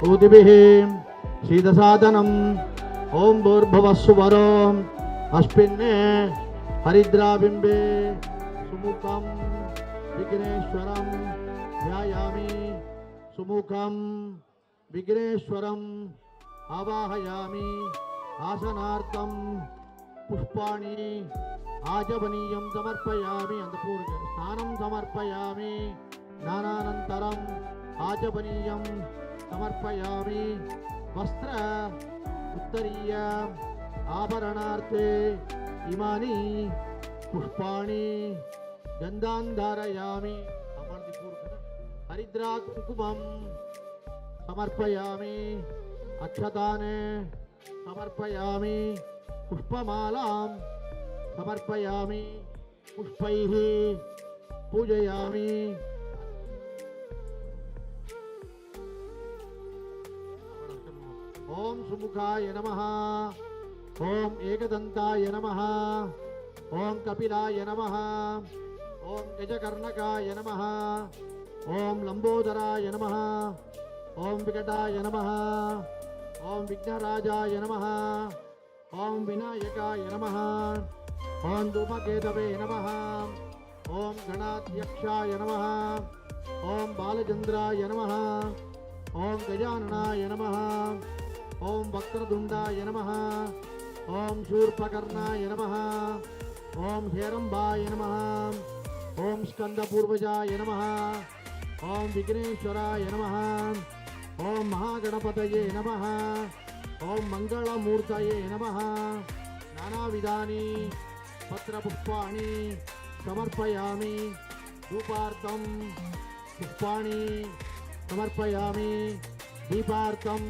ऊतिभिः शीतसादनम् ओम भूर्भुवस्सुवरोम् अस्मिन्ने हरिद्राबिम्बे सुमुखं विघ्नेश्वरं ध्यायामि सुमुखं विघ्नेश्वरम् आवाहयामि आसनार्थं पुष्पाणि आचमनीयं समर्पयामि अंतपूर्व स्नानं समर्पयामि स्नानानन्तरम् आचमनीयं समर्पयामि वस्त्र उत्तरीय आभरणार्थे इमानि पुष्पाणि गन्धान् धारयामि हरिद्रा कुङ्कुमं समर्पयामि अक्षतान् समर्पयामि पुष्पमालां समर्पयामि पुष्पैः पूजयामि ओम सुमुखाय नमः ओम एकदंताय नमः ओम कपिलाय नमः ओम गजकर्णकाय नमः ओम लंबोदराय नमः ओम विकटाय नमः ओम विघ्नराजाय नमः ओम विनायकाय नमः ओम धूमकेतवे नमः ओम गणाध्यक्षाय नमः ओम बालचंद्राय नमः ओम गजाननाय नमः ओम वक्रतुंडाय नमः ओम शूर्पकर्णाय नमः ओम हेरंबाय नमः ओम स्कंदपूर्वजाय नमः ओम विघ्नेश्वराय नमः ओम महागणपतये नमः ओम मंगलमूर्तये नमः नानाविधानि पत्रपुष्पाणि समर्पयामि धूपार्थं पुष्पाणि समर्पयामि दीपार्थं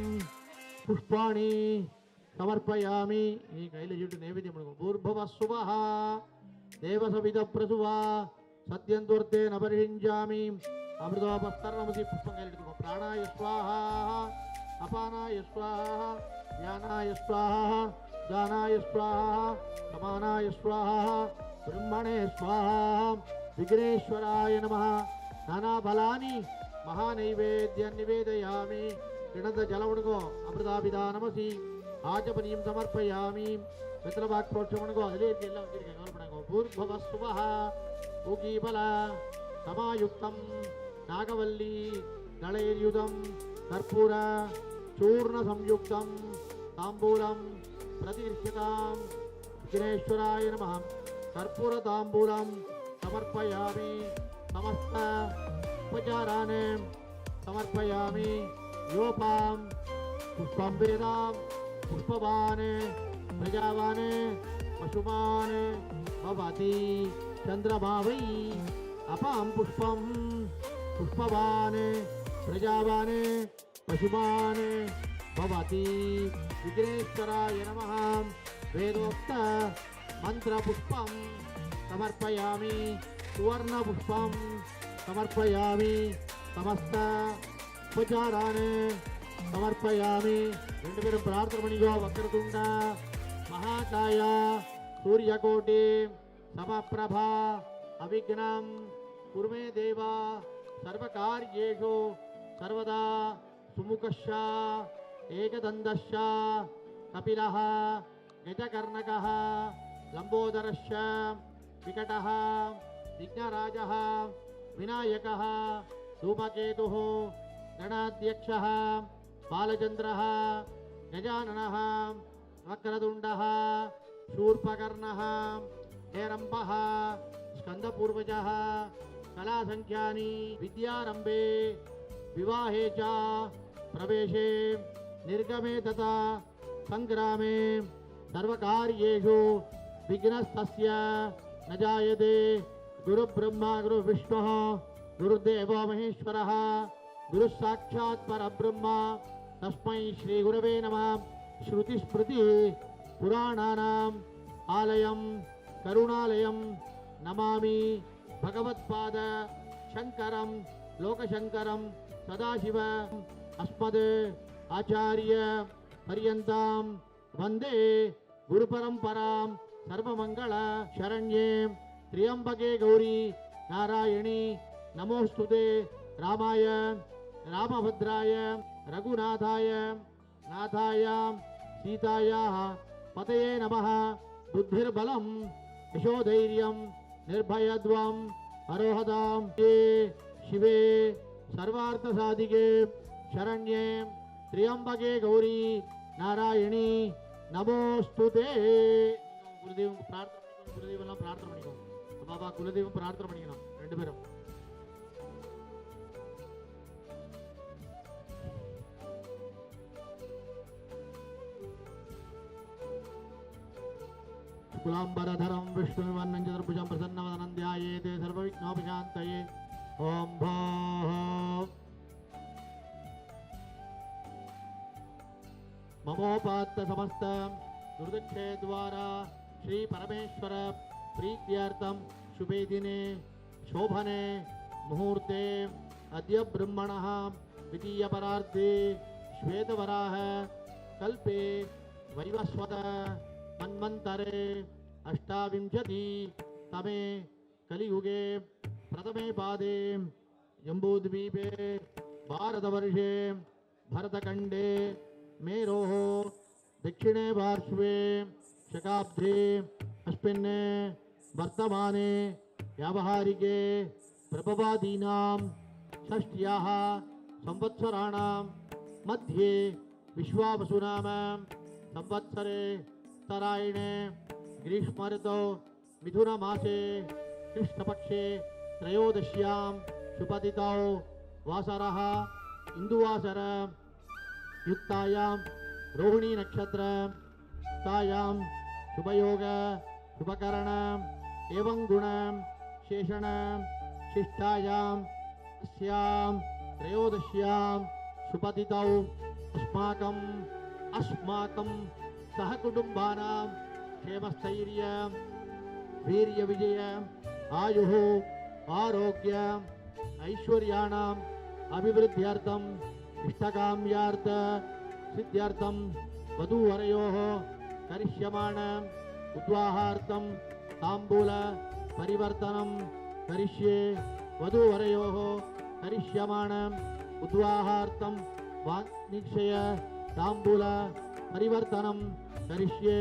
पुष्पाणि समर्पयामि ई कैले जुट्टु नैवेद्यं भूर्भुवस्सुवः देवसविदप्रसुवा सत्यन्त्वर्ते नपरिञ्जामि अमृतोपस्तरमसि पुष्पं कैले प्राणाय स्वाहा अपानाय स्वाहा ज्ञानाय स्वाहा दानाय स्वाहा समानाय स्वाहा ब्रह्मणे स्वाहा विघ्नेश्वराय नमः नानाफलानि महानैवेद्यं निवेदयामि किणद जलवणुगो अमृताभिधानमसि आचमनीयं समर्पयामि पितृवाक्प्रोक्षमणुगो अदिलेति एल्लाम वच्चिरुक्केन कवलपडांगो भूर्भुवस्सुवः पूगीफल समायुक्तं नागवल्ली दलैर्युतं कर्पूर चूर्ण संयुक्तं तांबूलं प्रतिगृह्यतां विघ्नेश्वराय नमः कर्पूर तांबूलं समर्पयामि समस्त उपचारान् समर्पयामि योपां पुष्पं वेदां पुष्पवान् प्रजावान् पशुमान् भवति चंद्रमा वै अपां पुष्पं पुष्पवान् प्रजावान् पशुमान् भवति विघ्नेश्वराय नमः वेदोक्त मंत्रपुष्पं समर्पयामि सुवर्णपुष्पं समर्पयामि समस्त उपचारान् समर्पयामि ரெண்டு பேரும் பிரார்த்தனை பண்ணிக்கோ வக்ரதுண்ட महाकाय सूर्यकोटि समप्रभा अविघ्नं कुरु मे देव सर्वकार्येषु सर्वदा सुमुखश्च एकदन्तश्च कपिलः गजकर्णकः लंबोदरश्च विकटः विघ्नराजः विनायकः धूमकेतुः गणाध्यक्षः बालचन्द्रः गजाननः वक्रतुण्डः शूर्पकर्णः हेरम्बः स्कन्दपूर्वजः कलासङ्ख्यानि विद्यारम्भे विवाहे च प्रवेशे निर्गमे तथा संग्रामे सर्वकार्येषु विघ्नस्तस्य न जायते गुरुब्रह्मा गुरुविष्णुः गुरुदेवो महेश्वरः गुरुसाक्षात् परब्रह्म तस्मै श्रीगुरवे नमः श्रुतिस्मृति पुराणानाम् आलयं करुणालयं नमामि भगवत्पाद शंकरं लोकशंकरं सदाशिव अस्मद् आचार्य पर्यन्तां वन्दे गुरुपरम्परां सर्वमंगल शरण्ये त्र्यंबके गौरी नारायणी नमोस्तुते रामाय रामभद्राय रघुनाथाय नाथाय सीतायाः पतये नमः बुद्धिर्बलं यशोधैर्यं निर्भयत्वं अरोहतां ये शिवे सर्वार्थसाधिके शरण्ये त्र्यंबके गौरी नारायणी नमोस्तुते குலதெய்வம் பிரார்த்தனை குலதெய்வம்லாம் பிரார்த்தனை பண்ணிக்கோ பாபா குலதெய்வம் பிரார்த்தனை பண்ணிக்கணும் ரெண்டு பேரும் शुक्लांबरधरं विष्णुवर्णं चतुर्भुजं प्रसन्नवदनं ध्यायेत् सर्वविघ्नोपशान्तये ओम भोः ममोपात्त समस्त दुर्दक्षे द्वारा श्री परमेश्वर प्रीत्यर्थम शुभे दिने शोभने मुहूर्ते अद्य ब्रह्मणः द्वितीय परार्धे श्वेतवराह कल्पे वैवस्वत मन्वन्तरे अष्टाविंशति तमे कलियुगे प्रथमे पादे जम्बूद्वीपे भारतवर्षे भरतखण्डे मेरोः दक्षिणे पार्श्वे शकाब्दे अस्मिन् वर्तमाने व्यावहारिके प्रभवादीनां षष्ट्याः संवत्सराणां मध्ये विश्वावसुनाम संवत्सरे उत्तरायणे ग्रीष्म ऋतौ मिथुनमासे कृष्णपक्षे त्रयोदश्यां शुभतिथौ वासरः इंदुवासर युक्तायां रोहिणी नक्षत्र तायां शुभयोग शुभकरण एवं गुण शेषण शिष्टायां अस्यां त्रयोदश्यां शुभतिथौ अस्माकं सहकुटुम्बानां क्षेमस्थैर्य वीर्य विजय आयुः आरोग्य ऐश्वर्याणाम् अभिवृद्ध्यर्थम् इष्टकाम्यार्थ सिद्ध्यर्थं वधूवरयोः करिष्यमाण उद्वाहार्थं ताम्बूल परिवर्तनं करिष्ये वधूवरयोः करिष्यमाणम् उद्वाहार्थं निक्षय ताम्बूल परिवर्तनं करिष्ये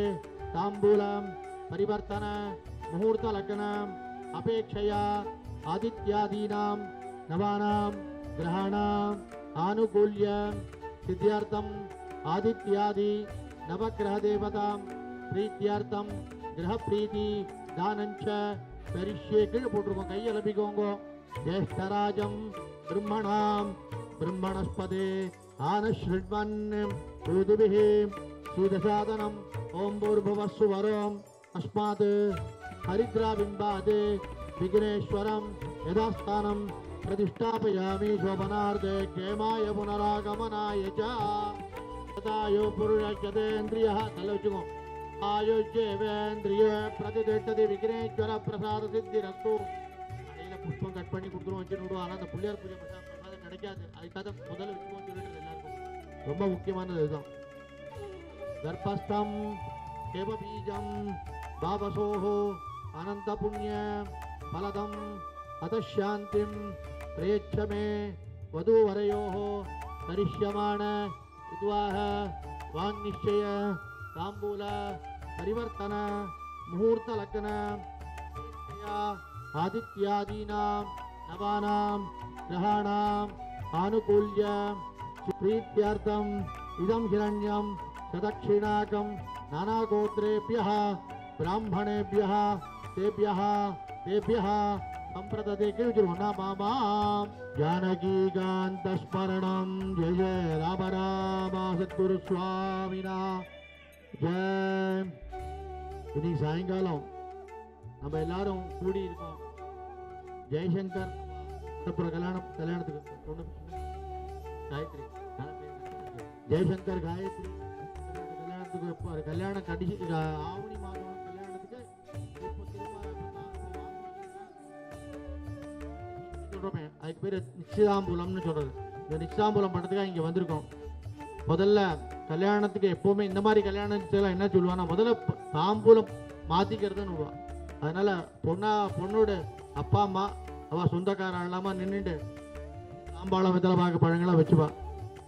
ताम्बूलं परिवर्तन मुहूर्तलग्नम् अपेक्षया आदित्यादीनां नवानां ग्रहाणाम् आनुकूल्यं सिद्ध्यर्थम् आदित्यादि नवग्रहदेवतां प्रीत्यर्थं गृहप्रीति दानञ्च करिष्ये கீழே போட்டுருக்கோம் கையை அலம்பிக்கோங்க ज्येष्ठराजं ब्रह्मणां ब्रह्मणस्पदे आनश्रुण्वन् ऊदिभिः सीदसादनम् ॐ भूर्भुवस्सुवरोम् अस्मात् हरिद्राबिम्बात् विघ्नेश्वरं यथास्थानं प्रतिष्ठापयामि शोभनार्थे क्षेमाय पुनरागमनाय च तथायो पुरुषेन्द्रियः तलवचुको आयुष्येवेन्द्रिय प्रतिष्ठति विघ्नेश्वर प्रसाद सिद्धिरस्तु அடையில புஷ்பம் கட் பண்ணி கொடுத்துருவோம் வச்சு விடுவோம். ஆனால் அந்த பிள்ளையார் பூஜை பிரசாதம் கிடைக்காது. அதுக்காக முதல்ல வச்சுக்கோன்னு சொல்லிட்டு எல்லாருக்கும் ரொம்ப முக்கியமானது இதுதான். கர்ப்பஸ்தம் தேவ பீஜம் பாபசோஹோ அனந்த புண்ணிய பலதம் அதசாந்திம் பிரயச்சமே வதூவரயோஹோ கரிஷ்யமான உத்வாஹ வாங்நிச்சய தாம்பூல பரிவர்த்தன முகூர்த்த லக்ன आदित्यादीनां नवानां ग्रहाणाम् आनुकूल्यं प्रीत्यर्थम् इदं हिरण्यं सदक्षिणाकं नानागोत्रेभ्यः ब्राह्मणेभ्यः तेभ्यः संप्रदते मामा जानकीकान्तस्मरणं जय जय राम राम सद्गुरुस्वामिना जय. இன்னைக்கு சாயங்காலம் நம்ம எல்லாரும் கூடி இருக்கோம். ஜெய்சங்கர் கல்யாணத்துக்கு காயத்ரி ஜெய்சங்கர் காயத்ரி கல்யாணத்துக்கு கல்யாணம் கடிச்சு ஆவணி மாதம் கல்யாணத்துக்கு சொல்றோமே அதுக்கு பேர் நிச்சயதாம்பூலம்னு சொல்றது. இந்த நிச்சயதாம்பூலம் பண்றதுக்காக இங்க வந்திருக்கோம். முதல்ல கல்யாணத்துக்கு எப்பவுமே இந்த மாதிரி கல்யாணத்துலாம் என்ன சொல்லுவான்னா முதல்ல தாம்பூலம் மாத்திக்கிறதுன்னு விடுவான். அதனால பொண்ணோட அப்பா அம்மா அவள் சொந்தக்காரன் இல்லாமல் நின்றுட்டு தாம்பாளம் வெத்தலை பாக்கு பழங்கள்லாம் வச்சுப்பா.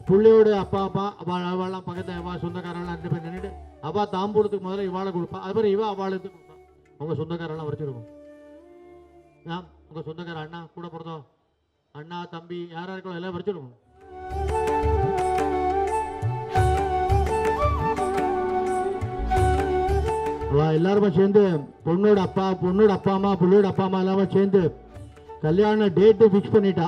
பிள்ளையோட அப்பா அவள்லாம் பக்கத்தில் அவள் சொந்தக்காரெல்லாம் 2 பேர் நின்றுட்டு அவள் தாம்பூலத்துக்கு முதல்ல இவாளை கொடுப்பா. அதுமாதிரி இவள் அவளுக்கு கொடுப்பா. அவங்க சொந்தக்காரெல்லாம் வரைச்சிருக்கும். உங்கள் சொந்தக்கார அண்ணா கூட பிறந்தோம் அண்ணா தம்பி யாராக இருக்கோ எல்லாம் வரைச்சிருக்கும். எல்லாருமே சேர்ந்து பொண்ணோட அப்பா அம்மா பிள்ளையோட அப்பா அம்மா எல்லாமே சேர்ந்து கல்யாண டேட்டு ஃபிக்ஸ் பண்ணிட்டா.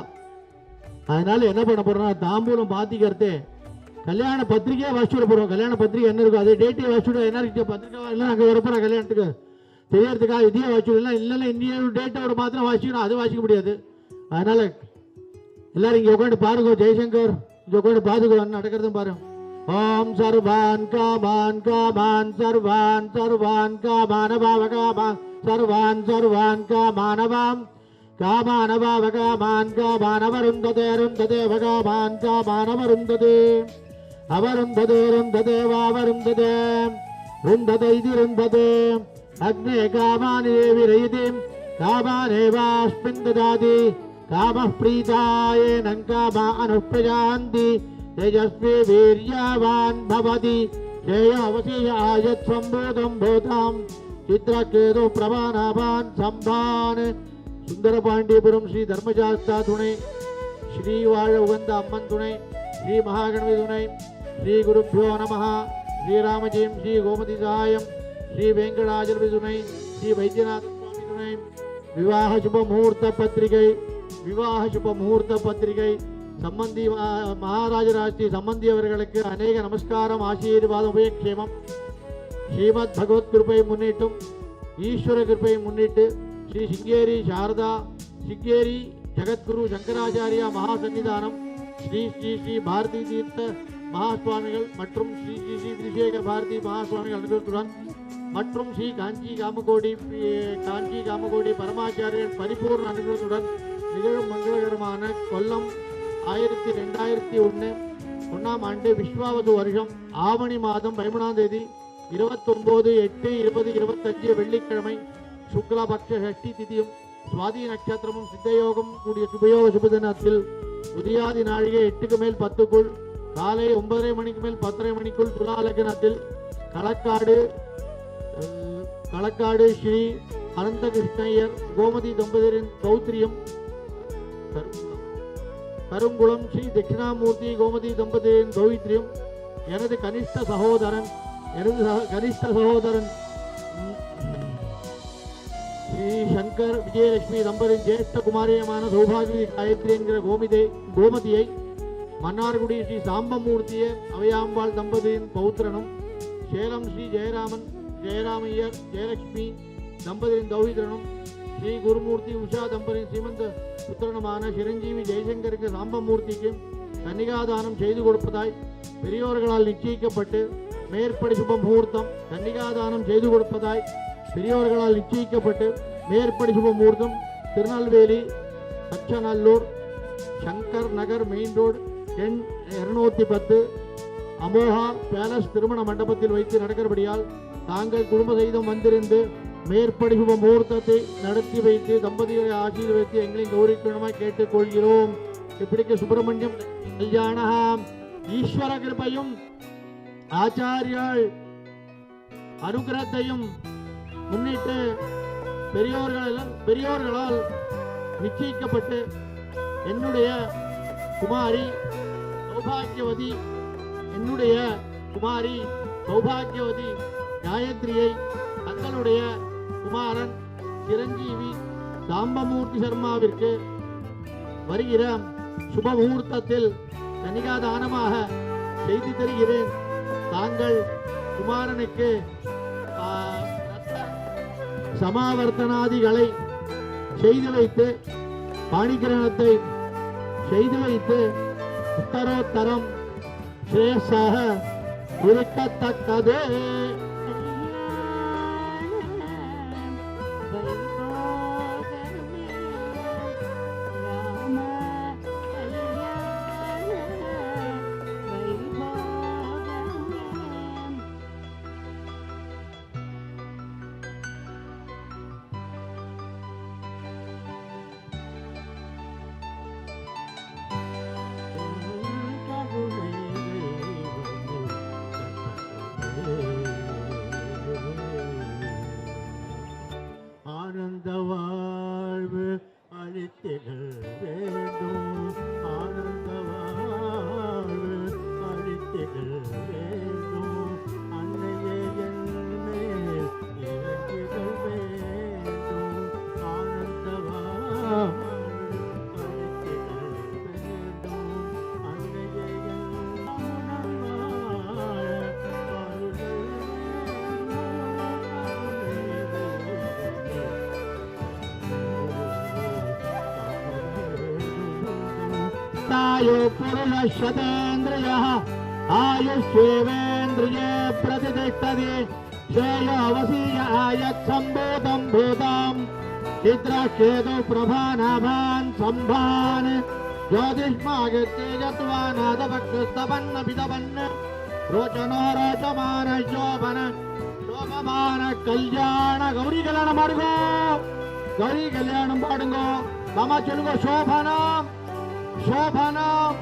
அதனால என்ன பண்ண போறோம்னா தாம்பூலம் பாத்திக்கிறதே கல்யாண பத்திரிகையை வாசிச்சுட போறோம். கல்யாண பத்திரிகை என்ன இருக்கும் அதே டேட்டே வாசிச்சுட. என்ன இருக்கு பத்திரிக்கை எல்லாம் அங்கே வரப்போற கல்யாணத்துக்கு தெரியறதுக்காக இதையே வாசிச்சுடலாம். இல்லைன்னா இன்னும் டேட்டோட மாத்திரம் வாசிக்கணும், அது வாசிக்க முடியாது. அதனால எல்லாரும் இங்கே உட்காந்து பாருங்க. ஜெய்சங்கர் இங்கே உட்காந்து பாத்துக்கோ நடக்கிறதும் பாருங்க. ओम सर्वान् कामान् कामान् सर्वान् सर्वान् कामानभावकामान् सर्वान् सर्वान् कामानवाम् कामानभावकामान् कामानवरुन्धते रुन्धते भगामान् कामानवरुन्धते अवरुन्धते रुन्धते वावरुन्धते रुन्धते इति रुन्धते अग्ने कामानि विरयति कामानेवास्मिन् ददाति कामः प्रीतायेनं कामा अनुप्रजान्ति तेजस्वी वीर्यवान् भवति श्रेयोवशीयायत् सम्भूतं भूतां चित्रकेतु प्रभानाभान् सम्भान्. सुंदरपांडियपुरम श्री धर्मशास्त्रा துணை श्री वाळ उगंद अम्मन துணை श्री महागणपति துணை श्री गुरुभ्यो नमः श्री रामजयम श्री गोमती सहायम श्री वेंकटाचलपति துணை श्री वैद्यनाथ स्वामी துணை. विवाह शुभ मुहूर्त पत्रिकै संबंधी महाराज राष्ट्री संबंधी அவர்களுக்கு अनेक नमस्कारम आशीर्वादम उभयक्षेमम. श्रीमद् भगवत कृपை முன்னிட்டும் ஈஸ்வர कृपை முன்னிட்டு श्री सिंगेरी शारदा सिंगेरी जगद्गुरु शंकराचार्य महासन्निधानम श्री श्री श्री भारती तीर्थ महास्वामिகள் மற்றும் श्री श्री श्री விஜயேகர் பாரதி महास्वामिகள் அனுகிரகத்துடன் மற்றும் श्री காஞ்சி காமகோடி பரமாச்சாரியர் பரிபூர்ண அனுகிரகத்துடன் நிகழும் மங்களகரமான கொல்லம் 2001 ஒன்றாம் ஆண்டு விஸ்வாவசு வருஷம் ஆவணி மாதம் 13ஆம் தேதி 29/8/2025 வெள்ளிக்கிழமை சுக்லபக்ஷ ஷஷ்டி திதியும் சுவாதி நட்சத்திரமும் சித்தயோகம் கூடிய சுபயோக சுபதினத்தில் உதியாதி நாழிகை 8க்கு மேல் 10க்குள் காலை 9:30 மணிக்கு மேல் 10:30 மணிக்குள் துலா லக்னத்தில் களக்காடு ஸ்ரீ அனந்த கிருஷ்ணய்யர் கோமதி தம்பதியரின் பௌத்திரியம், கருங்குளம் ஸ்ரீ தட்சிணாமூர்த்தி கோமதி தம்பதியரின் பௌத்திரியம், எனது கனிஷ்ட சகோதரன் ஸ்ரீ சங்கர் விஜயலட்சுமி தம்பதியின் ஜேஷ்ட குமாரியமான சௌபாகிய காயத்ரி என்கிற கோமதியை, மன்னார்குடி ஸ்ரீ சாம்பமூர்த்தியை அவையாம்பாள் தம்பதியின் பௌத்திரனும், சேலம் ஸ்ரீ ஜெயராமையர் ஜெயலட்சுமி தம்பதியின் தௌஹிதரனும், ஸ்ரீ குருமூர்த்தி உஷா தம்பதியின் சீமந்த புத்திரனுமான சிரஞ்சீவி ஜெயசங்கருக்கு சாம்பமூர்த்திக்கு கன்னிகாதானம் செய்து கொடுப்பதாய் பெரியோர்களால் நிச்சயிக்கப்பட்டு மேற்படி சுப முகூர்த்தம் கன்னிகாதானம் செய்து கொடுப்பதாய் பெரியோர்களால் நிச்சயிக்கப்பட்டு மேற்படி சுப முகூர்த்தம் திருநெல்வேலி தச்சநல்லூர் சங்கர் நகர் மெயின் ரோடு எண் 210 அமோகா பேலஸ் திருமண மண்டபத்தில் வைத்து நடக்கிறபடியால் தாங்கள் குடும்ப சகிதம் வந்திருந்து மேற்படி சுப முகூர்த்தத்தை நடத்தி வைத்து தம்பதிகளை ஆசீர்வதித்து எங்களின் கௌரவமாய் கேட்டுக்கொள்கிறோம். இப்படிக்கு சுப்பிரமணியம் கல்யாணம் ஈஸ்வர கிருபையும் ஆச்சாரியால் அனுகிரகத்தையும் முன்னிட்டு பெரியோர்களால் நிச்சயிக்கப்பட்டு என்னுடைய குமாரி சௌபாகியவதி காயத்ரியை தங்களுடைய குமாரன் சிரஞ்சீவி சாம்பமூர்த்தி சர்மாவிற்கு வருகிற சுப முகூர்த்தத்தில் கன்னிகாதானமாக செய்து தருகிறேன். தாங்கள் குமாரனுக்கு சமாவர்த்தனாதிகளை செய்து வைத்து பாணிகிரணத்தை செய்து வைத்து உத்தரோத்தரம் ஸ்ரேயஸாக இருக்கத்தக்கது. ஆனந்த வாழ்வு அளித்திட வேண்டும், ஆனந்த வாழ்வு அளித்திட வேண்டும், அன்னையே என் மேல் இறங்கிட வேண்டும், ஆனந்த வாழ்வு அளித்திட வேண்டும், அன்னையே तायो पुरुषशतेन्द्रिय आयुष्येवेन्द्रिये प्रतिष्ठति श्रेयोऽवसीय आयत्सम्भूतं भूतं चित्रक्षेतु प्रभानाभान् सम्भान् ज्योतिष्मागत्येजत्वानादवक्षस्तपन्न रोचनो रोचमान शोभमान कल्याण गौरी कल्याण माडुगो गौरी कल्याणं पाडुगो मम चलुगो शोभनम शोभनम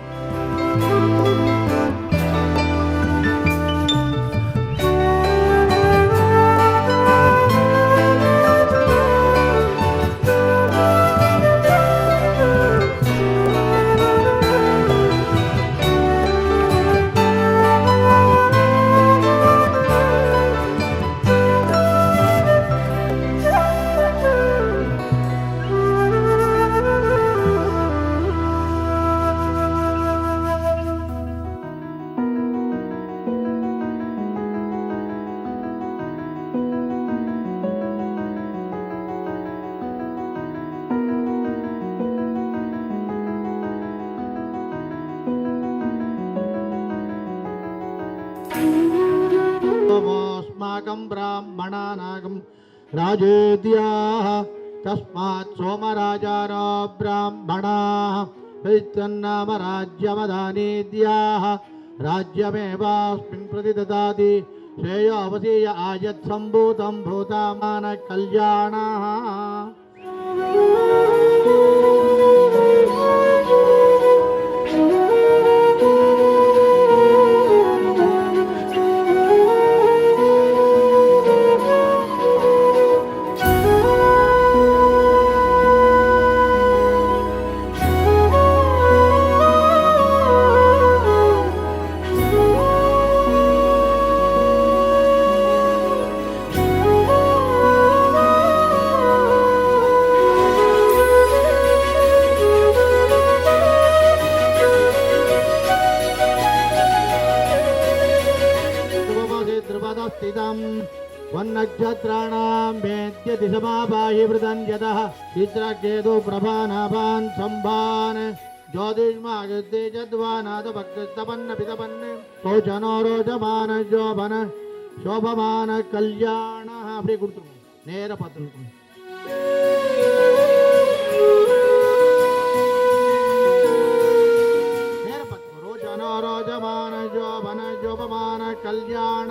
अस्माकं ब्राह्मणानां राजेद्याः तस्मात् सोमराजानो ब्राह्मणाः तन्नाम राज्यमदानेद्याः राज्यमेवास्मिन् प्रतिददाति श्रेयोऽवसीय आयत्सम्भूतं भूतामान कल्याणाः वन्नक्षत्राणां वेद्यति समापाहि वृतं यतः चित्रकेतु प्रभानाभान् सम्भान् ज्योतिष्मागद्देजद्वानादभक्तपन्न पितपन् शोचनो रोचमान शोभन शोभमान कल्याण அப்படியே கொடுத்துருவோம் நேர பார்த்துருக்கோம் நேர பார்த்துருவோம் ரோச்சனோ ரோச்சமான शोभन शोभमान कल्याण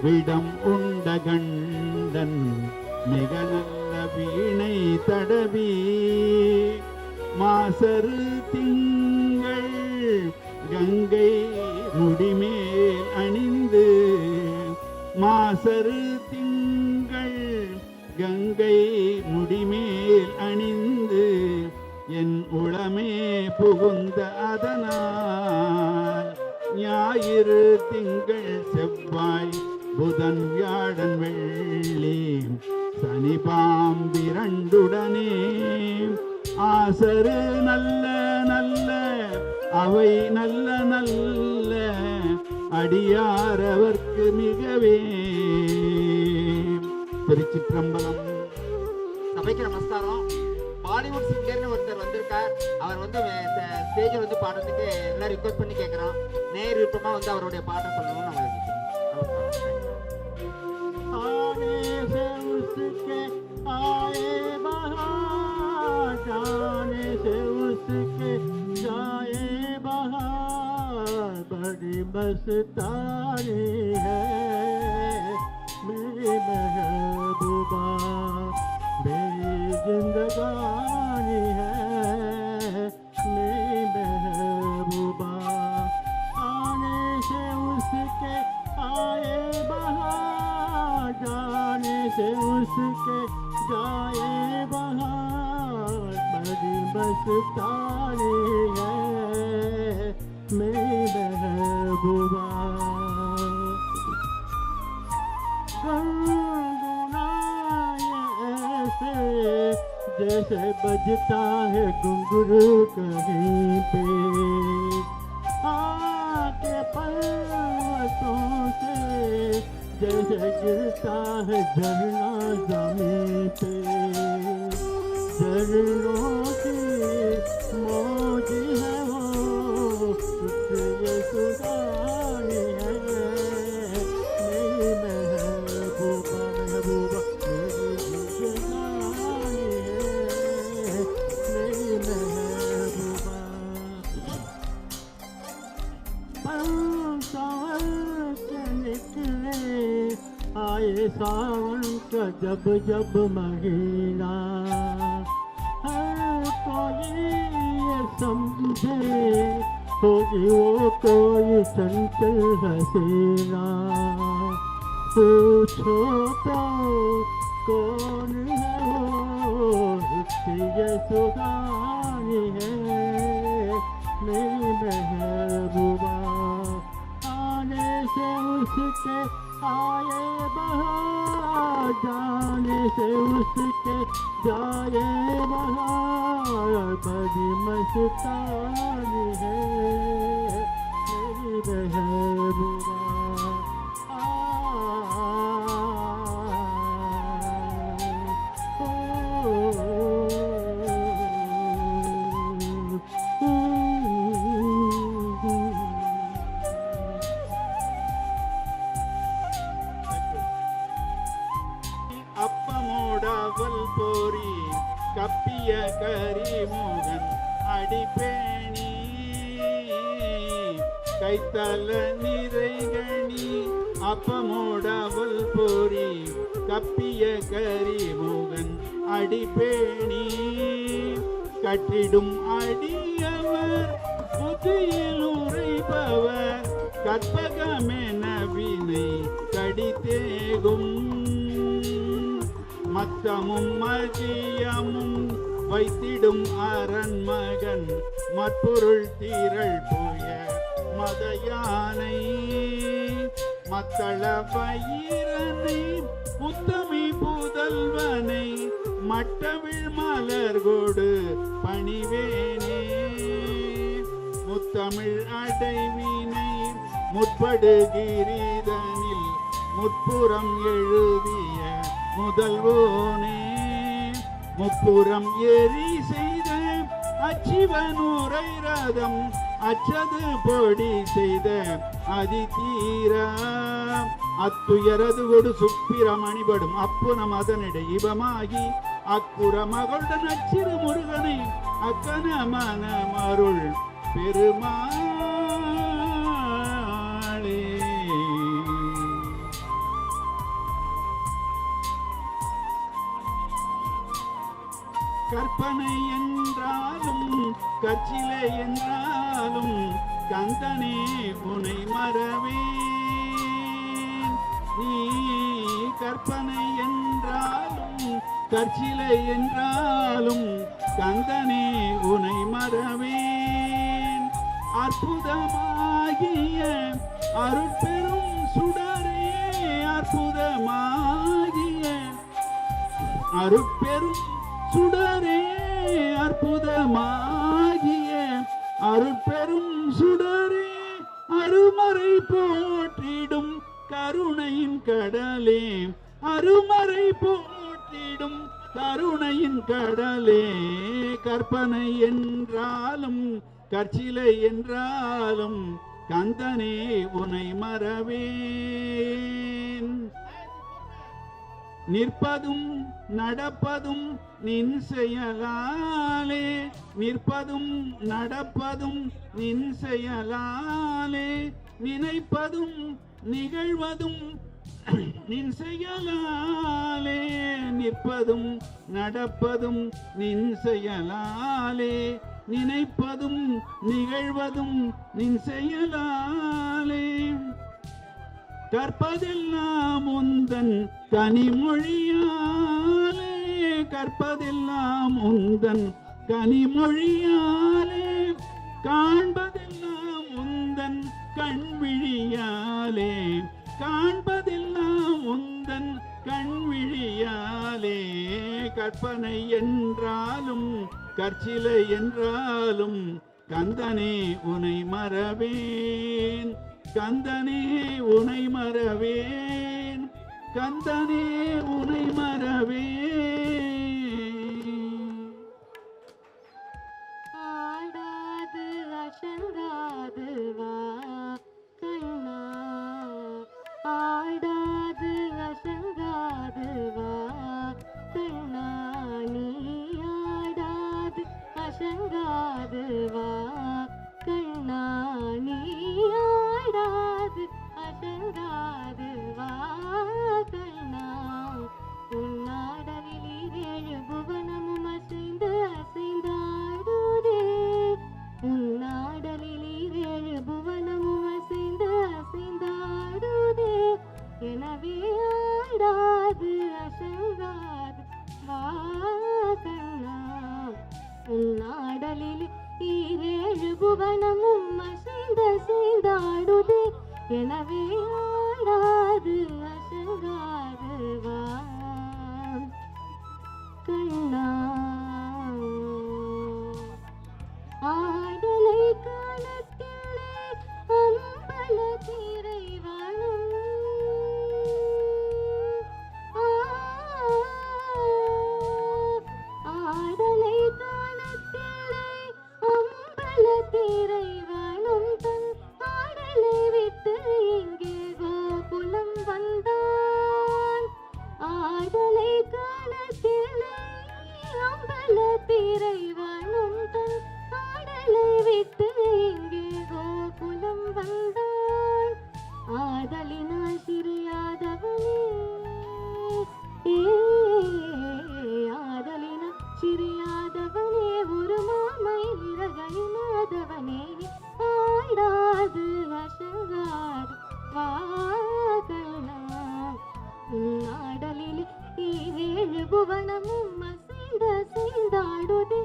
விடம் உண்டகண்டன் மிக நல்ல வீணை தடவி மாசரு திங்கள் கங்கை முடிமேல் அணிந்து மாசரு திங்கள் கங்கை முடிமேல் அணிந்து என் உளமே புகுந்த அதனால் ஞாயிறு திங்கள் செவ்வாய் புதன் வியாழன் வெள்ளி சனி பாம்பிரண்டுடனே ஆசரு நல்ல நல்ல அவை நல்ல நல்ல அடியாரவர்க்கு மிகவே. திருச்சிற்றம்பலம். சபைக்கு நமஸ்காரம். பாலிவுட் சிங்கர்னு ஒருத்தர் வந்திருக்கார். அவர் வந்து ஸ்டேஜில் வந்து பாடுறதுக்கு எல்லாம் ரிக்வெஸ்ட் பண்ணி கேட்குறோம். நேர் விருப்பமாக வந்து அவருடைய பாட்டை சொல்லணும்னு நம்ம நினைக்கிறோம். आने से उसके आए बहार, जाने से उसके जाए बहार, बड़ी मस्तानी है मेरी महबूबा, मेरी जिंदगानी है मेरी महबूबा. आने से उसके आए बहार, जाने से उसके जाए बहार, बड़ी मस्तानी है मेरी महबूबा. गुनगुनाए ऐसे जैसे बजता है घुंघरू कहीं पे, आके पर्वतों से जैसे गिरता है झरना जमीन पे, झरनों की मौज है वो ये सुहानी है मेरी महबूबा, महबूबा मेरी जिंदगानी है मेरी महबूबा. सावन के निकले आए सावन का जब जब महीना, हर कोई ये समझे होगी वो कोई चंचल हसीना. पूछो तो कौन है वो ये सुहानी है मेरी महबूबा. आने से उसके आए बहार, जाने से उसके जाए बहार, बड़ी मस्तानी है मेरी महबूबा. கப்பிய கரிமுகன் அடிப்பேணி கைத்தல நிறைகணி அப்பமோடவல் பொறி கப்பிய கரிமுகன் அடிப்பேணி கட்டிடும் அடியவர் புத்தியில் உரைப்பவர் கற்பகமென வினை கடித்தேகும் மத்தமும் மதியமும் வைத்திடும் அரண்மகன் மற்பொருள் தீரள் புய மதயானை மத்தள பயிரனை முத்தமி புதல்வனை மட்டவிழ் மலர்கொடு பணிவேனே முத்தமிழ் அடைவினை முற்படுகிறீதனில் முப்புறம் எழுதிய முதல்வோனே முப்புறம் எரி செய்த அச்சிவனுரை ரதம் அச்சது பொடி செய்த அதிதீரா அத்துயரது கொடு சுப்பிரமணிபடும் அப்புனம் அதனிடை இவமாகி அக்குற மகளுடன் அச்சிறு முருகனை அக்கன மனமருள் பெருமாளே. கற்பனை என்றாலும் கச்சிலை என்றாலும் கந்தனே உனை மறவேன். நீ கற்பனை என்றாலும் கச்சிலை என்றாலும் கந்தனே உனை மறவேன். அற்புதமாகிய அருட்பெரும் சுடரே அற்புதமாகிய அருட்பெரும் சுடரே அற்புதமாகிய அருட்பெரும் சுடரே அருமறை போற்றிடும் கருணையின் கடலே அருமறை போற்றிடும் கருணையின் கடலே. கற்பனை என்றாலும் கற்சிலை என்றாலும் கந்தனே உனை மறவேன். நிற்பதும் நடப்பதும் நின் செயலாலே நிற்பதும் நடப்பதும் நின் செயலாலே நினைப்பதும் நிகழ்வதும் நின் செயலாலே நிற்பதும் நடப்பதும் நின் செயலாலே நினைப்பதும் நிகழ்வதும் நின் செயலாலே. கற்பதெல்லாம் உந்தன் கனிமொழியாலே கற்பதெல்லாம் உந்தன் கனிமொழியாலே காண்பதெல்லாம் உந்தன் கண்விழியாலே காண்பதெல்லாம் உந்தன் கண்விழியாலே. கற்பனை என்றாலும் கற்சிலை என்றாலும் கந்தனே உனை மறவேன். கந்தனே உனை மறவேன். கந்தனே உனை மறவேன். ஆடாது அசங்காது வா கண்ணா ஆடாது அசங்காது வா கண்ணா நீ ஆடாது அசங்காது வா கண்ணா நீ ஆடாது அசங்காது வா கண்ணா உன்னாடலில் ஏழு புவனமும் அசைந்து அசைந்தாடுதே உன்னாடலில் ஏழு புவனமும் அசைந்து அசைந்தாடுதே எனவே ஆடாது அசங்காது வா கண்ணா உன்னாடலில் ஈரேழு புவனமும் அசைந்து அசைந்தாடுதே எனவே ஆடாது அசங்காது வா கண்ணா. ஆடலை காலத்திலே அம்பல தீரை வாழும் ஆடலை காலத்திலே அம்பல தீரை வாழும் தன் ஆடலை விட்டு இங்கே கோகுலம் வந்தான். ஆடலை காலத்திலே அம்பல திரைவானும் தன் ஆடலை விட்டு இங்கே கோகுலம் வந்தான். ஆதலினால் சிறியாதவனே ஆதலினால் சிறியாதவனே ஒரு மாமை நிறகையினாதவனே ஆடாது அசங்காது வாகனா ஆடலில் ஏழு புவனமும் அசைந்த செய்தாடுதே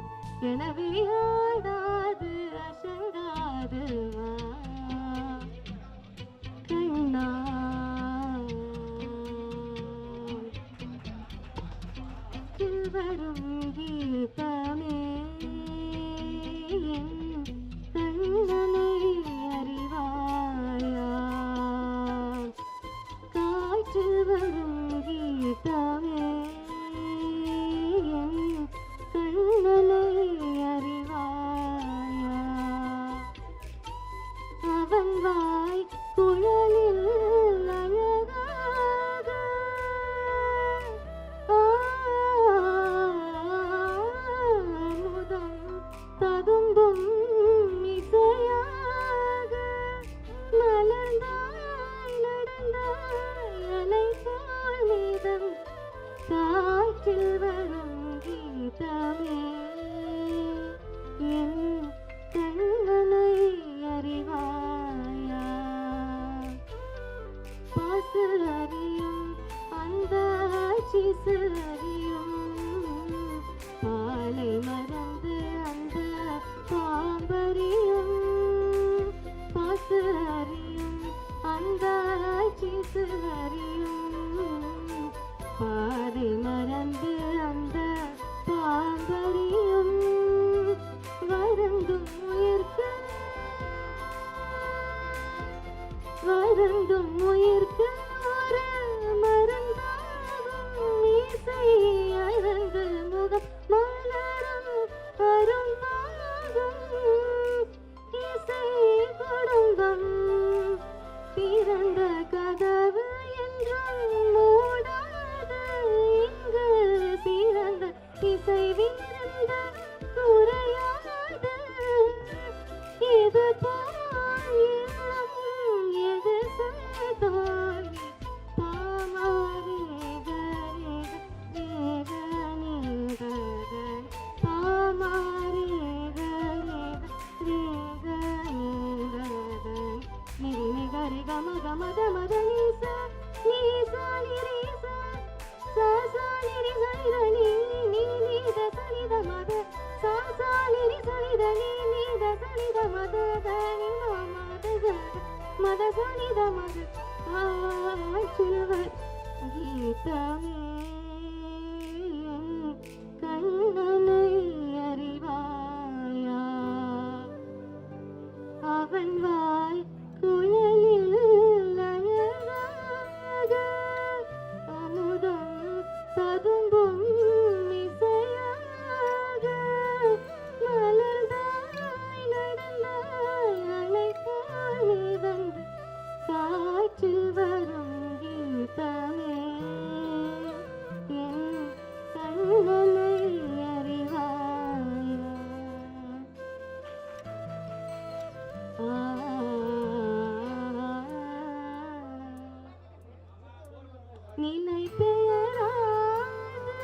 எனவே ஆடாது அசங்காது வா கண்ணா. வரும் கீதமே கண்ணனை அறிவாயா காற்றில் வரும் கீதமே கண்ணனை அறிவாயா அவன் வாய் குழலில் அழகாக முதம் ததும்பும் இசையாக மலர்ந்தாய் நடந்தாய் அலை போல் மீதம் காற்றில் வரும் கீதமே என் கண்ணனை அறிவாயா பாசு அறியும் அந்த சிசு அறியும் பாலை மறந்து அந்த பாம்பறியும் பாசு அறியும் அந்த சிசு அறியும் பாதை மறந்து அந்த பாம்பறியும் வருந்தும் உயிர்க்கு வருந்தும் உயிர்க்கு ஒரு மருந்தாகும் இசை அறந்து முகம் மலரும் அரும்பாகும் இசை குடும்பம் பிறந்த கதவு என்றும் மூடாது இங்கு பிறந்த இசை விருந்த குறையாது இது போல் இல்லம் எது செய்தோய் பாமாரி பாமாரி நிகரி கம கம கம நீசா நீசா நிரீசா சாசா நிரி சரித நீ நீத சரித மத சாசா நிரி சரித நீத சரித மத தனி மத மத சரித மத சில்வர் கீதமே கண்ணனை அறிவாயா அவன் வாய் குழலில் அழகாக அமுதம் ததும்பும் இசையாக மலர்ந்தாய் நடந்தாய் அலை போல் நீ வந்து காற்றில் வரும் கீதமே என் கண்ணனை அறிவாயா நிலை பெயராது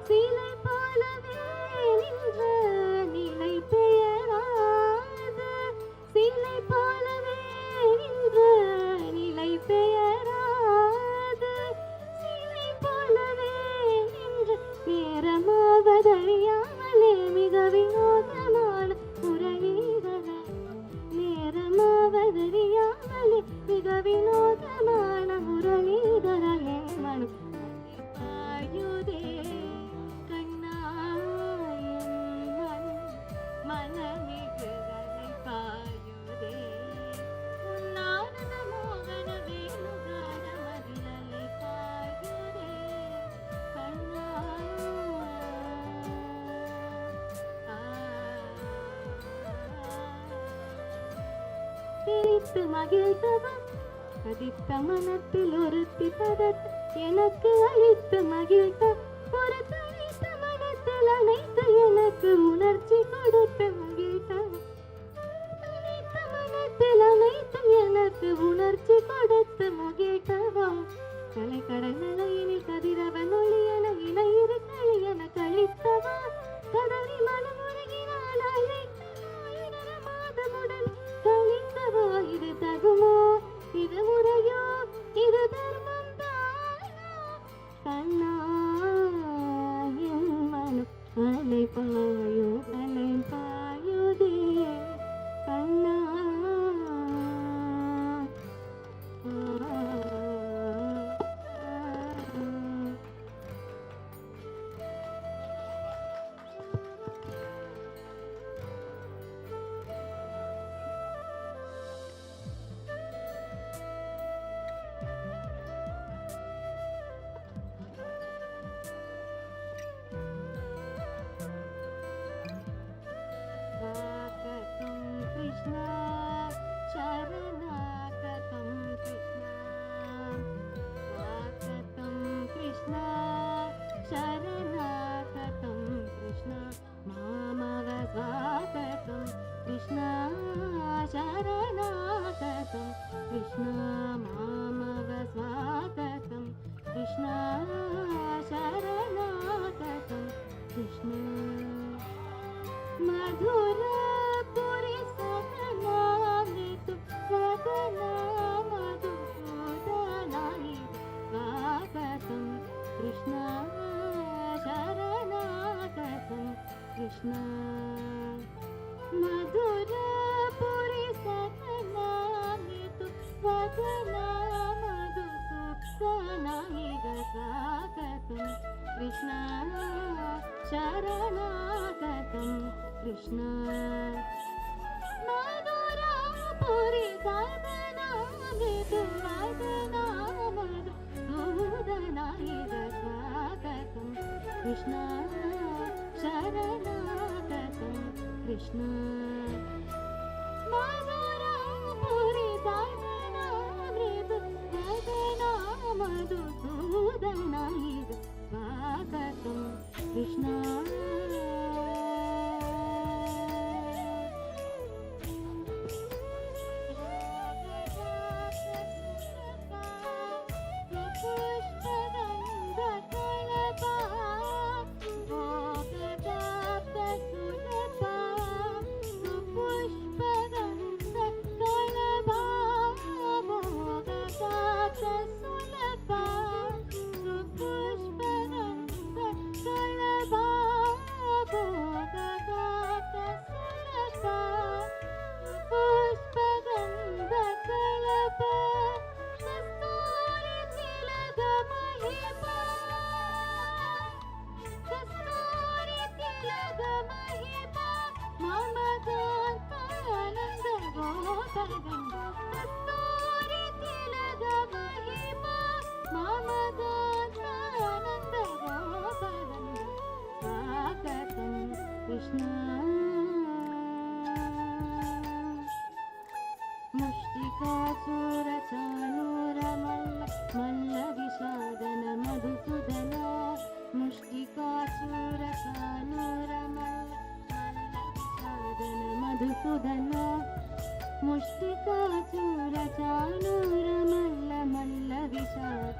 சிலை போலவே நின்ற நிலை பெயராது சிலை போலவே நின்ற நிலை பெயராது சிலை போலவே நின்ற நேரமாவதறியாமலே மிக வினோதமான முரளிதழ நேரமாவதறியாமலே மிக வினோதமான முரளிதழ என் மனம் பாயுதே கண்ணா என் மனமிகுதலை பாயுதே உன்னானந்த மோகன வேணுகான மதிலலை பாயுதே கண்ணா சிரித்து மகிழ்ந்தவன் கதித்த மனத்தில் ஒருத்தி பதத்தை எனக்கு அளித்து மகிழ்ந்த ஒரு தனித்த மனத்தில் அனைத்து எனக்கு எனக்கு உணர்ச்சி கொடுத்து மகிழ்ந்தவன் நினைத்த மனத்தில் அனைத்தும் எனக்கு உணர்ச்சி கொடுத்து மகிழ்ந்தவா கலை கடல் நிலையினில் கதிரவன் ஒளி என இணையிரு களி என கழித்தவா கதறி மனம் உருகினால் அழைத்த மாதமுடன் கழித்தவா இது தகுமோ இது முறையோ இது தர்மம் தானோ கண்ணா என் மனம் அலை பாயுதே கண்ணா स्वागतं कृष्ण शरणागतं कृष्ण स्वागतं कृष्ण शरणागतं कृष्ण मामव स्वागतं कृष्ण शरणागतं कृष्ण मामव स्वागतं कृष्ण शरणागतं कृष्ण मधुर पुरी सदना मृदु सदना मधुसूदनाय स्वागतं कृष्ण शरणागतं कृष्ण मधुर पुरी सदना मृदु सदना मधुसूदनाय स्वागतं कृष्ण शरणागतं कृष्ण मधुरा पुरी सदना मृदु सदना मधुसूदनाय स्वागतं कृष्ण शरणागतं कृष्ण मधुरा पुरी सदना मृदु सदना मधुसूदनाय स्वागतं कृष्ण कृष्ण मुष्टिकासुर चाणूर मल्ल विषादन मधुसूदन मुष्टिकासुर चाणूर मल्ल विषादन मधुसूदन मुष्टिकासुर चाणूर मल्ल विषाद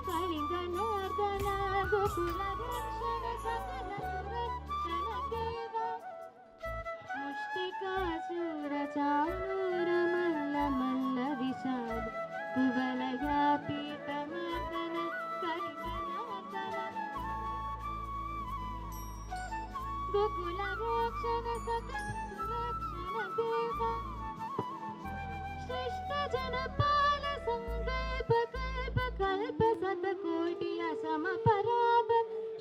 कलिंगनार्दन गोकुल रक्षण सकल सुरक्षण देवा मुष्टिकासुर चाणूर मल्ल विषाद कुवलया पीठमर्दन कलिंगनार्दन गोकुल रक्षण सकल सुरक्षण देवा श्रेष्ठ जनपाल संकल्प कल्प कल्प सतकोटि असम पराभ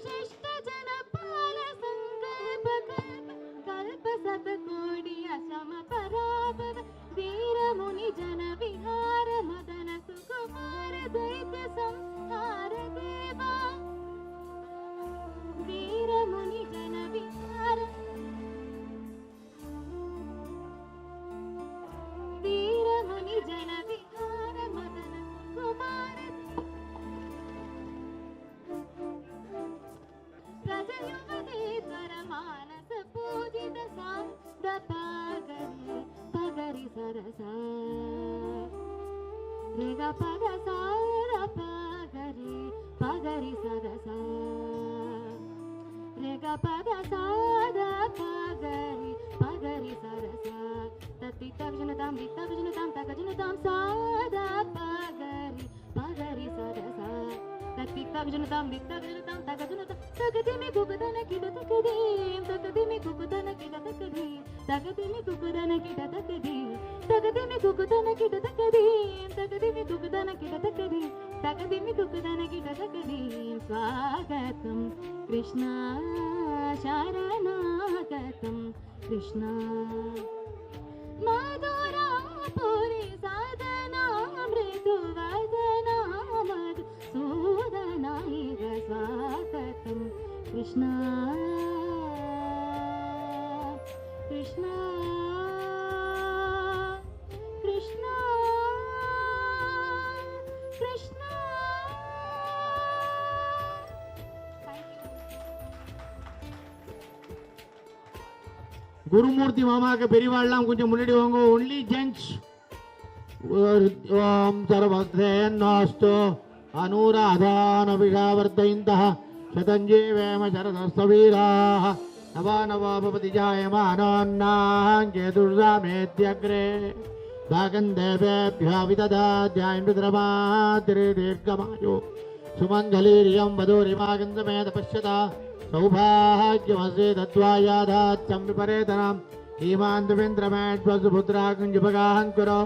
श्रेष्ठ जनपाल संकल्प कल्प कल्प सतकोटि असम पराभ वीर मुनि जन विहार मदन सुकुमार दैत्य संहार देवा वीर मुनि जन विहार वीर मुनि जन विहार मदन कुमार युवतीश्वर मानस पूजित साद पगरि पगरि सरसा रे ग पग सार पगरि पगरि सरसा रे ग पग साद पगरि पगरि सरसा तत्ति तगजनतां वित्तगजनतां तगजनतां साद पगरि पगरि सरसा तत्ति तगजनतां वित्तगजनतां तगजनतां तगदिमि गुगदन किड तकदीं तगदिमि गुगदन किड तकदीं तगदिमि गुगदन किड तकदीं तगदिमि गुगदन किड तकदीं तगदिमि गुगदन किड तकदीं तगदिमि गुगदन किड तकदीं स्वागतं कृष्णा शरणागतं कृष्णा मधुरा पुरी साधना मृदुवदना मधुसूदना इव स्वागतं कृष्णा कृष्णा कृष्णा कृष्णा குருமூர்த்தி மாமாவுக்கு பெரியவாள்லாம் கொஞ்சம் முன்னாடி வாங்க. Only gents. ஓம் சர்வத்ரேன்னாஸ்து அனுராதான விஷாவர்த்தயிந்தः சதஞ்சீவேம சரதஸ்தவீராः நவா நவா பவதி ஜாயமானோன்னாங்கேதுர்சாமேத்யக்ரே தாகந்தேவேभ्यः விததாத்யாயம்பிரமாதிரே தீர்க்கமாயோ சுமங்கலீரியம் வதூரிமாகந்தமேத பश्यता सौभाग्यमसे तत्त्वायाधात्यं विपरेतनां हेमान्तवेन्द्रमेष्वसुपुत्राकुञ्जुभगाहं कुरो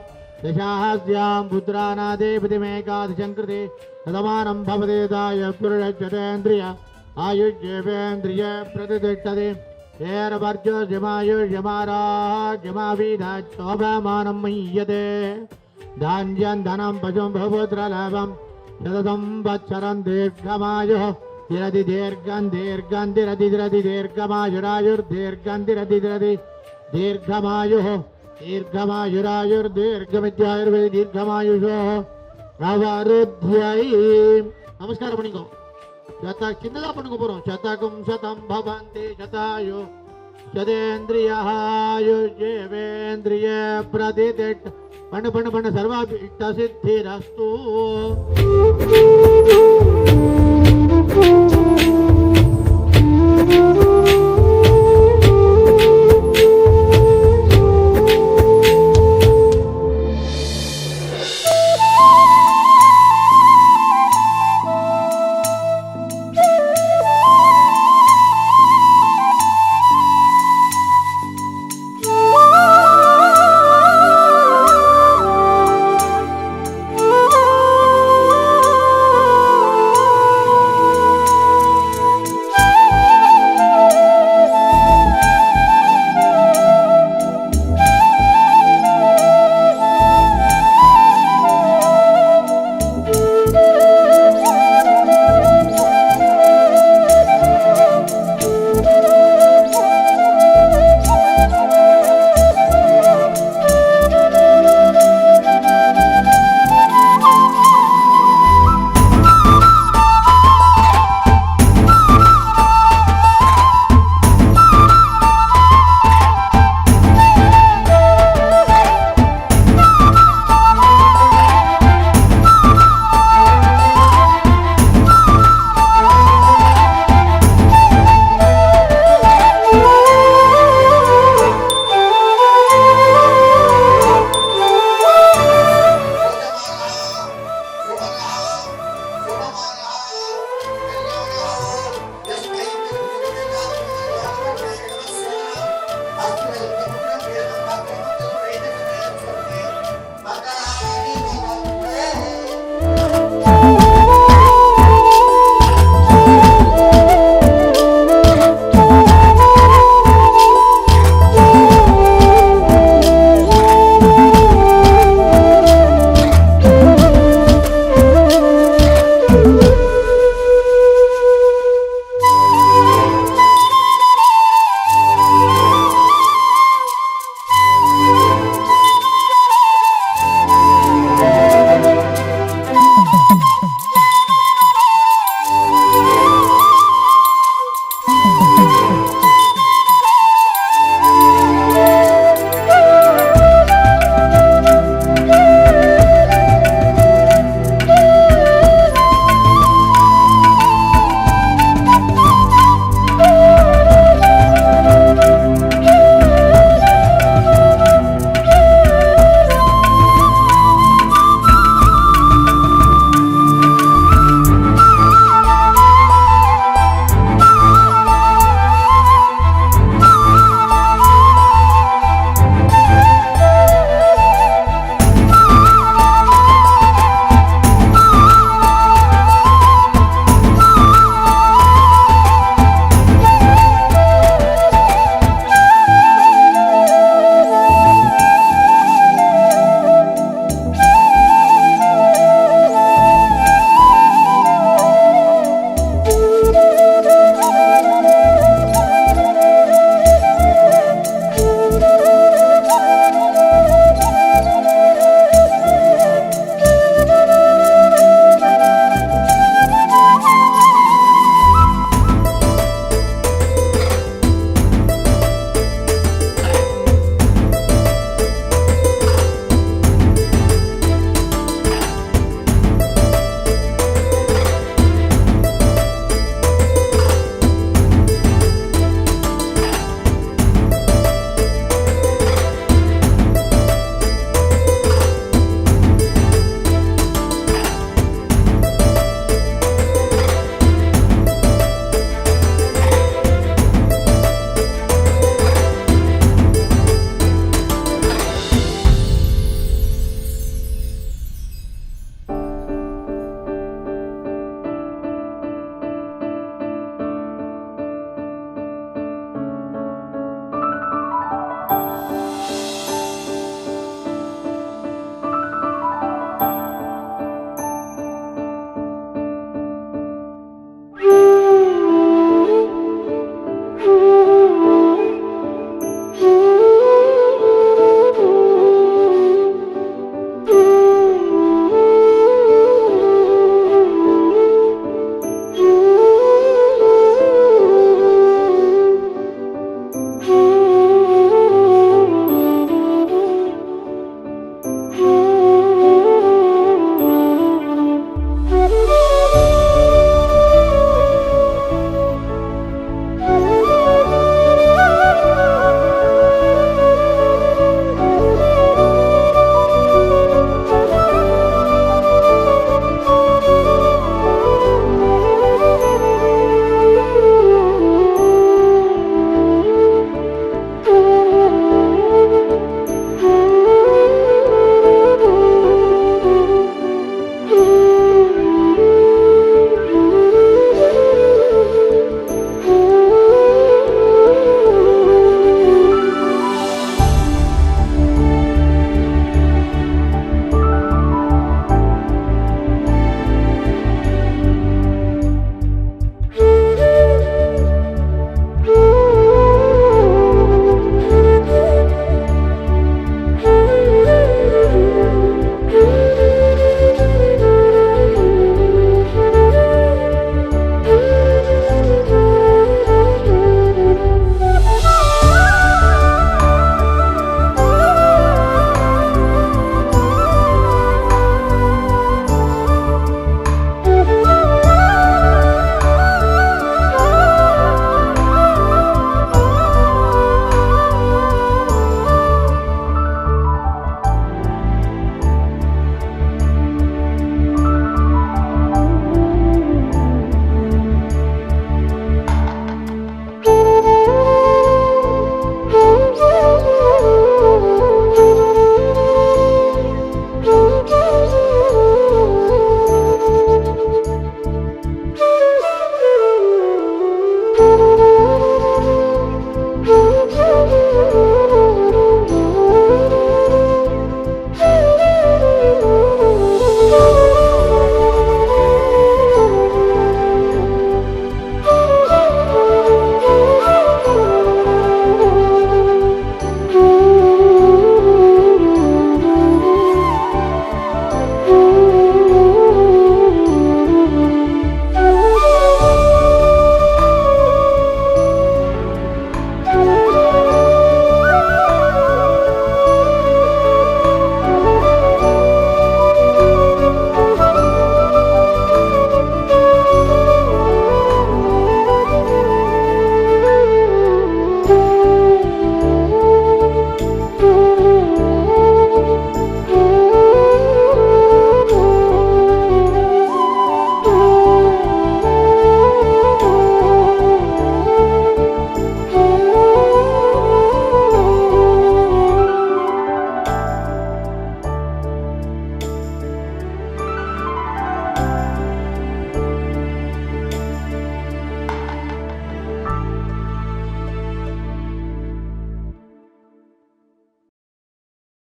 दशास्यां पुत्रानादेपतिमेकादशं कृते शतमानं भवते दाय पुरुषचतेन्द्रिय आयुष्येवेन्द्रिय प्रतिष्ठते येरवर्जमायुष्यमाराग्यमाविधाच्छोभमानं मह्यते धान्यं धनं पशुं बहुपुत्रलाभं शतसंवत्सरं दीर्घमायुः दिरदि दीर्घं दीर्घं दिरदि दिरदि दीर्घमायुरायुर्दीर्घं दिरदि दिरदि दीर्घमायुः दीर्घमायुरायुर्दीर्घमित्यायुर्वेदि दीर्घमायुषोः அவருத்யை. நமஸ்காரம் பண்ணிக்கோ. சின்னதா பண்ணுங்க போறோம். சதகம் சதம் பவந்தி சதாயு சதேந்திரியாயுஜேவேந்திரிய பிரதிதிட் பண்ணு பண்ணு பண்ணு சர்வாபிஷ்ட சித்திரஸ்து.